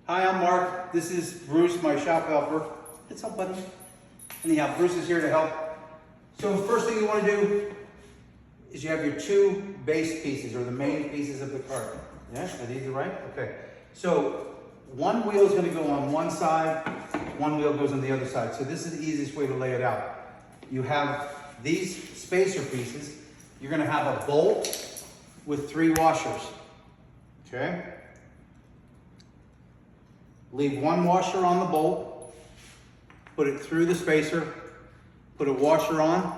Hi, I'm Mark. This is Bruce, my shop helper. What's up, buddy? Anyhow, Bruce is here to help. So the first thing you want to do is you have your two base pieces, or the main pieces of the cart. Yeah, are these right? Okay. So one wheel is going to go on one side, one wheel goes on the other side. So this is the easiest way to lay it out. You have these spacer pieces. You're going to have a bolt with 3 washers. Okay? Leave 1 washer on the bolt, put it through the spacer, put a washer on,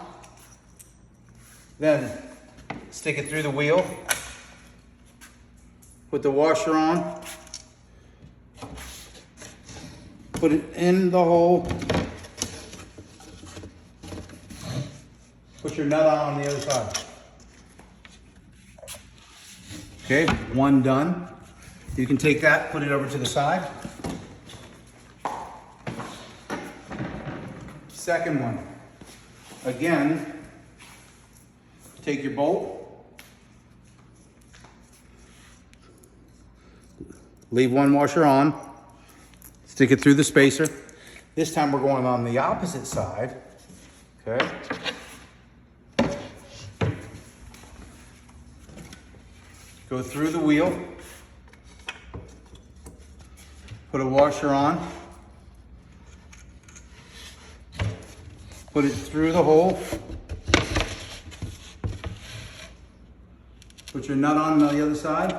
then stick it through the wheel, put the washer on, put it in the hole, put your nut on the other side. Okay, one done. You can take that, put it over to the side. Second one. Again, take your bolt, leave 1 washer on, stick it through the spacer. This time we're going on the opposite side, okay? Go through the wheel, put a washer on, put it through the hole, put your nut on the other side,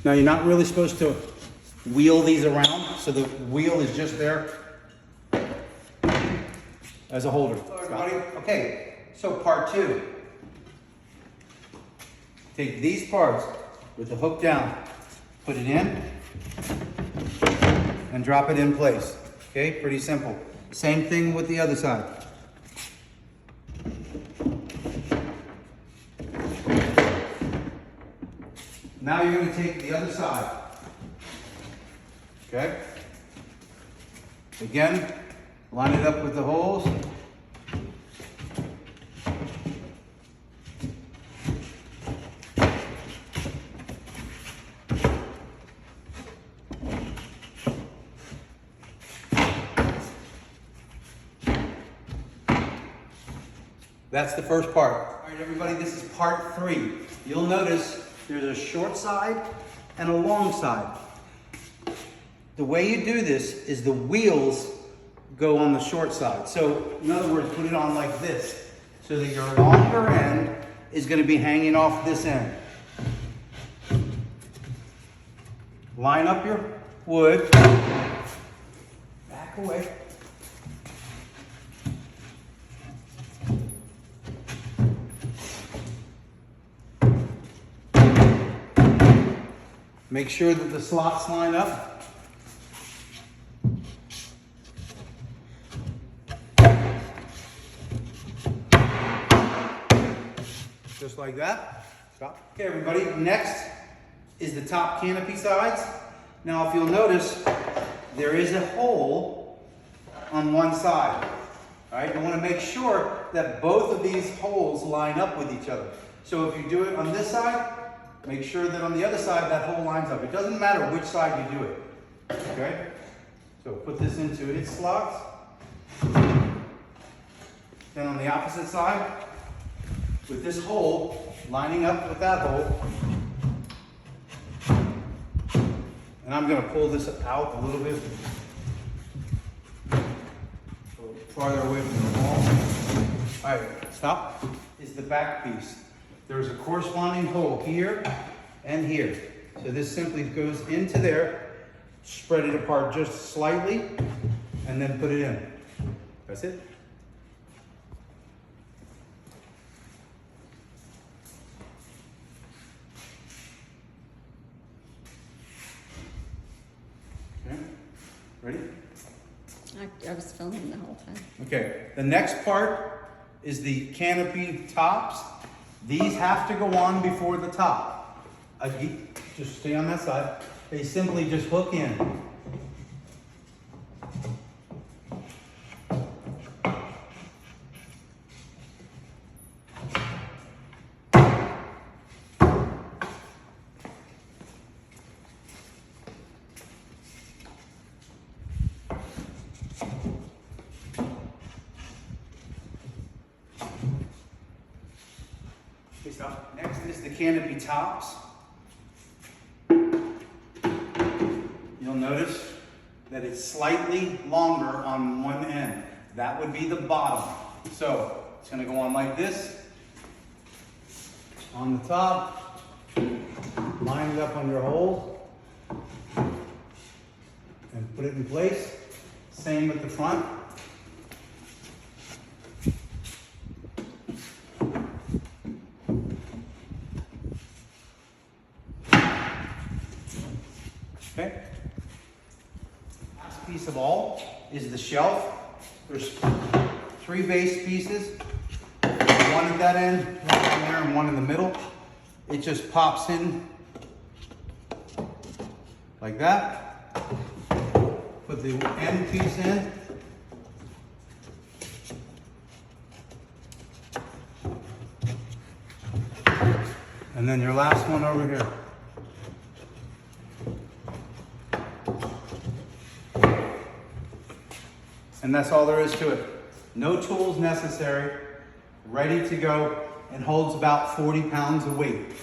now you're not really supposed to wheel these around, so the wheel is just there as a holder. Hello everybody. Okay, so part 2. Take these parts with the hook down, put it in, and drop it in place. Okay, pretty simple. Same thing with the other side. Now you're going to take the other side. Okay? Again, line it up with the holes. That's the first part. All right, everybody, this is part 3. You'll notice there's a short side and a long side. The way you do this is the wheels go on the short side. So, in other words, put it on like this, so that your longer end is going to be hanging off this end. Line up your wood. Back away. Make sure that the slots line up. Just like that. Stop. Okay, everybody, next is the top canopy sides. Now, if you'll notice, there is a hole on one side. All right, you want to make sure that both of these holes line up with each other. So if you do it on this side, make sure that on the other side that hole lines up. It doesn't matter which side you do it. Okay? So put this into its slots. Then on the opposite side, with this hole lining up with that hole. And I'm going to pull this out a little bit. Farther away from the wall. All right, stop. Is the back piece. There's a corresponding hole here and here. So this simply goes into there, spread it apart just slightly, and then put it in. That's it. Okay, ready? I was filming the whole time. Okay, the next part is the canopy tops. These have to go on before the top. Just stay on that side. They simply just hook in. Okay, stop. Next is the canopy tops. You'll notice that it's slightly longer on one end. That would be the bottom. So it's gonna go on like this. On the top, line it up on your hole, and put it in place. Same with the front. Okay. Last piece of all is the shelf. There's 3 base pieces. One at that end, one down there, and one in the middle. It just pops in like that. Put the end piece in. And then your last one over here. And that's all there is to it. No tools necessary, ready to go, and holds about 40 pounds of weight.